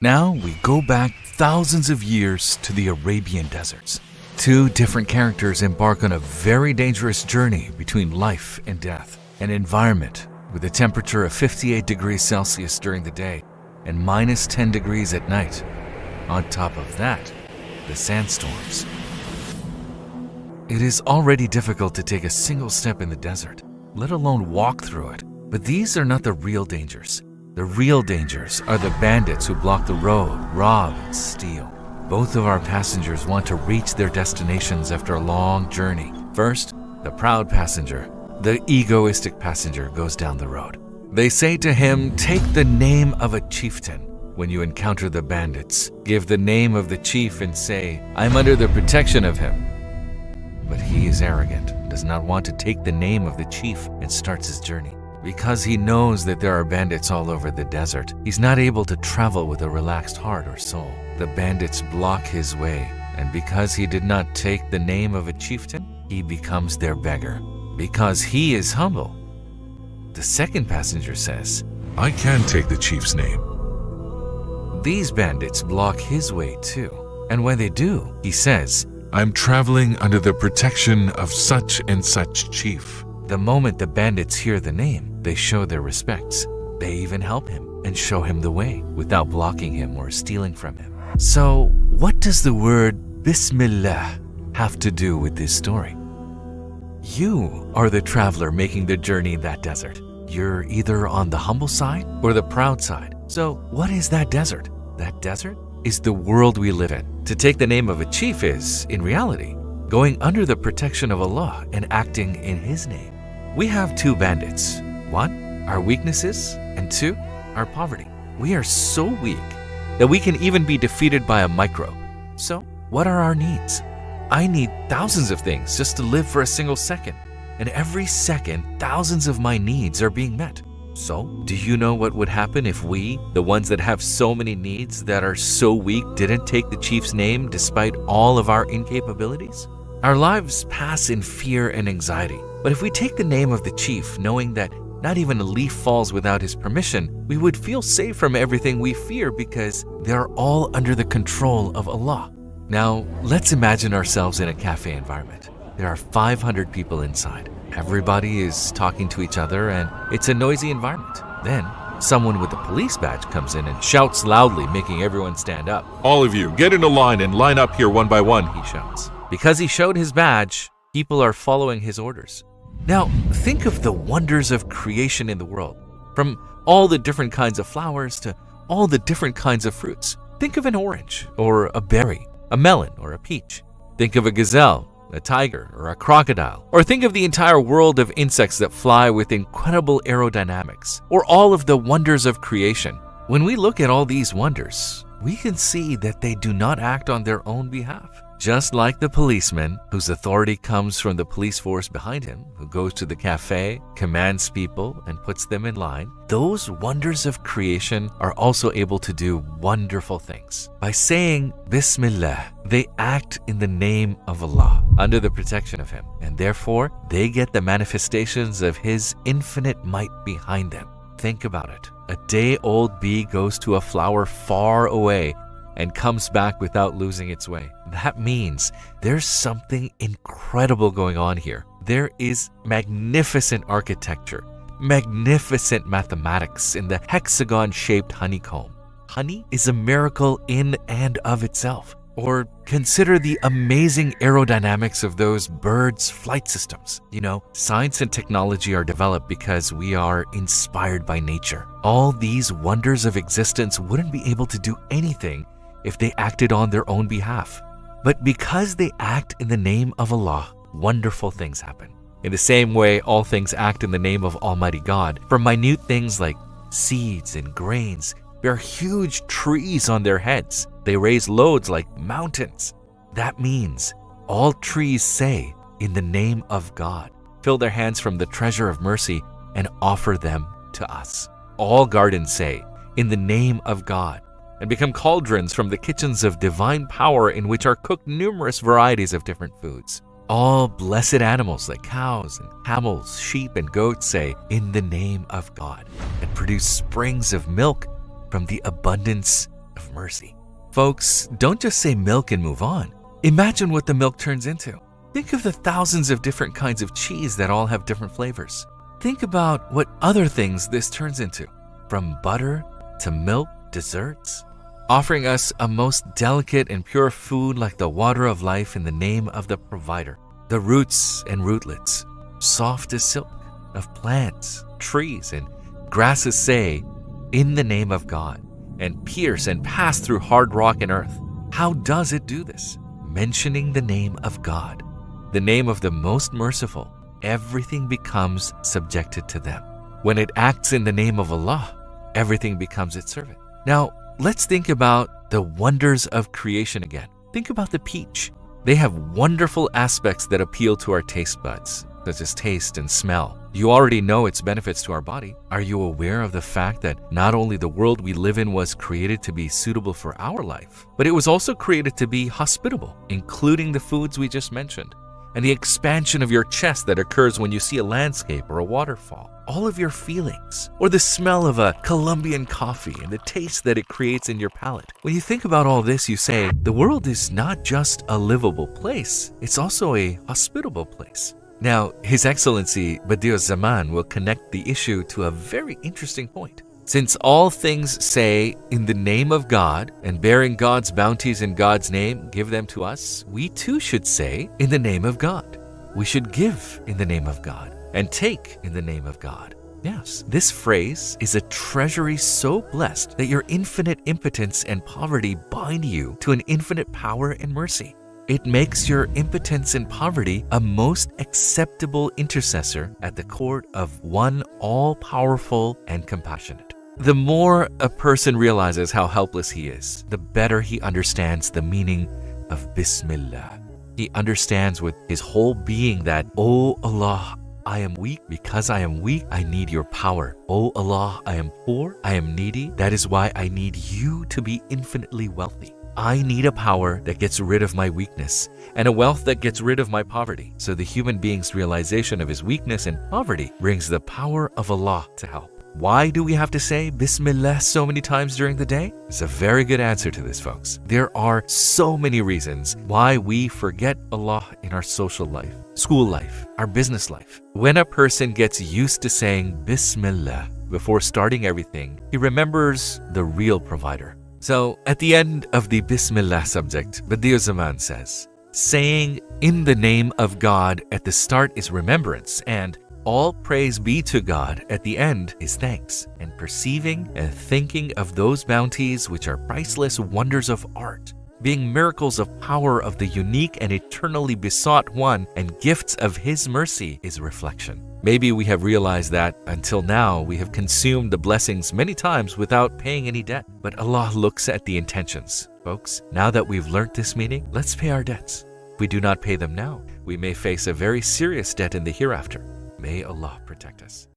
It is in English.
Now we go back thousands of years to the Arabian deserts. Two different characters embark on a very dangerous journey between life and death. An environment with a temperature of 58 degrees Celsius during the day and minus 10 degrees at night. On top of that, the sandstorms. It is already difficult to take a single step in the desert, let alone walk through it. But these are not the real dangers. The real dangers are the bandits who block the road, rob, and steal. Both of our passengers want to reach their destinations after a long journey. First, the proud passenger, the egoistic passenger, goes down the road. They say to him, "Take the name of a chieftain." When you encounter the bandits, give the name of the chief and say, "I'm under the protection of him." But he is arrogant, does not want to take the name of the chief, and starts his journey. Because he knows that there are bandits all over the desert, he's not able to travel with a relaxed heart or soul. The bandits block his way, and because he did not take the name of a chieftain, he becomes their beggar. Because he is humble. The second passenger says, "I can take the chief's name." These bandits block his way too. And when they do, he says, "I'm traveling under the protection of such and such chief." The moment the bandits hear the name, they show their respects. They even help him and show him the way without blocking him or stealing from him. So, what does the word Bismillah have to do with this story? You are the traveler making the journey in that desert. You're either on the humble side or the proud side. So, what is that desert? That desert is the world we live in. To take the name of a chief is, in reality, going under the protection of Allah and acting in His name. We have two bandits. One, our weaknesses, and two, our poverty. We are so weak that we can even be defeated by a microbe. So, what are our needs? I need thousands of things just to live for a single second. And every second, thousands of my needs are being met. So, do you know what would happen if we, the ones that have so many needs that are so weak, didn't take the chief's name despite all of our incapabilities? Our lives pass in fear and anxiety. But if we take the name of the chief, knowing that not even a leaf falls without his permission, we would feel safe from everything we fear because they are all under the control of Allah. Now, let's imagine ourselves in a cafe environment. There are 500 people inside. Everybody is talking to each other and it's a noisy environment. Then, someone with a police badge comes in and shouts loudly, making everyone stand up. "All of you, get in a line and line up here one by one," he shouts. Because he showed his badge, people are following his orders. Now, think of the wonders of creation in the world. From all the different kinds of flowers to all the different kinds of fruits. Think of an orange or a berry, a melon or a peach. Think of a gazelle, a tiger or a crocodile. Or think of the entire world of insects that fly with incredible aerodynamics. Or all of the wonders of creation. When we look at all these wonders, we can see that they do not act on their own behalf. Just like the policeman, whose authority comes from the police force behind him, who goes to the cafe, commands people, and puts them in line, those wonders of creation are also able to do wonderful things. By saying Bismillah, they act in the name of Allah, under the protection of Him, and therefore they get the manifestations of His infinite might behind them. Think about it. A day-old bee goes to a flower far away and comes back without losing its way. That means there's something incredible going on here. There is magnificent architecture, magnificent mathematics in the hexagon-shaped honeycomb. Honey is a miracle in and of itself. Or consider the amazing aerodynamics of those birds' flight systems. You know, science and technology are developed because we are inspired by nature. All these wonders of existence wouldn't be able to do anything if they acted on their own behalf. But because they act in the name of Allah, wonderful things happen. In the same way, all things act in the name of Almighty God. From minute things like seeds and grains bear huge trees on their heads. They raise loads like mountains. That means all trees say, "In the name of God," fill their hands from the treasure of mercy and offer them to us. All gardens say, "In the name of God," and become cauldrons from the kitchens of divine power in which are cooked numerous varieties of different foods. All blessed animals like cows and camels, sheep and goats say, "In the name of God," and produce springs of milk from the abundance of of mercy. Folks, don't just say milk and move on. Imagine what the milk turns into. Think of the thousands of different kinds of cheese that all have different flavors. Think about what other things this turns into, from butter to milk, desserts, offering us a most delicate and pure food like the water of life in the name of the provider, the roots and rootlets, soft as silk, of plants, trees, and grasses say, in the name of God, and pierce and pass through hard rock and earth. How does it do this? Mentioning the name of God, the name of the most merciful, everything becomes subjected to them. When it acts in the name of Allah, everything becomes its servant. Now, let's think about the wonders of creation again. Think about the peach. They have wonderful aspects that appeal to our taste buds, such as taste and smell. You already know its benefits to our body. Are you aware of the fact that not only the world we live in was created to be suitable for our life, but it was also created to be hospitable, including the foods we just mentioned, and the expansion of your chest that occurs when you see a landscape or a waterfall, all of your feelings, or the smell of a Colombian coffee and the taste that it creates in your palate. When you think about all this, you say, the world is not just a livable place, it's also a hospitable place. Now, His Excellency Badi'u Zaman will connect the issue to a very interesting point. Since all things say, in the name of God, and bearing God's bounties in God's name, give them to us, we too should say, in the name of God. We should give in the name of God, and take in the name of God. Yes, this phrase is a treasury so blessed that your infinite impotence and poverty bind you to an infinite power and mercy. It makes your impotence and poverty a most acceptable intercessor at the court of one all-powerful and compassionate. The more a person realizes how helpless he is, the better he understands the meaning of Bismillah. He understands with his whole being that, "O Allah, I am weak. Because I am weak, I need your power. O Allah, I am poor. I am needy. That is why I need you to be infinitely wealthy. I need a power that gets rid of my weakness and a wealth that gets rid of my poverty." So the human being's realization of his weakness and poverty brings the power of Allah to help. Why do we have to say Bismillah so many times during the day? It's a very good answer to this, folks. There are so many reasons why we forget Allah in our social life, school life, our business life. When a person gets used to saying Bismillah before starting everything, he remembers the real provider. So at the end of the Bismillah subject, Badi'u Zaman says, saying in the name of God at the start is remembrance, and all praise be to God at the end is thanks, and perceiving and thinking of those bounties which are priceless wonders of art, being miracles of power of the unique and eternally besought one, and gifts of His mercy is reflection. Maybe we have realized that until now we have consumed the blessings many times without paying any debt, but Allah looks at the intentions. Folks, now that we've learnt this meaning, let's pay our debts. If we do not pay them now, we may face a very serious debt in the hereafter. May Allah protect us.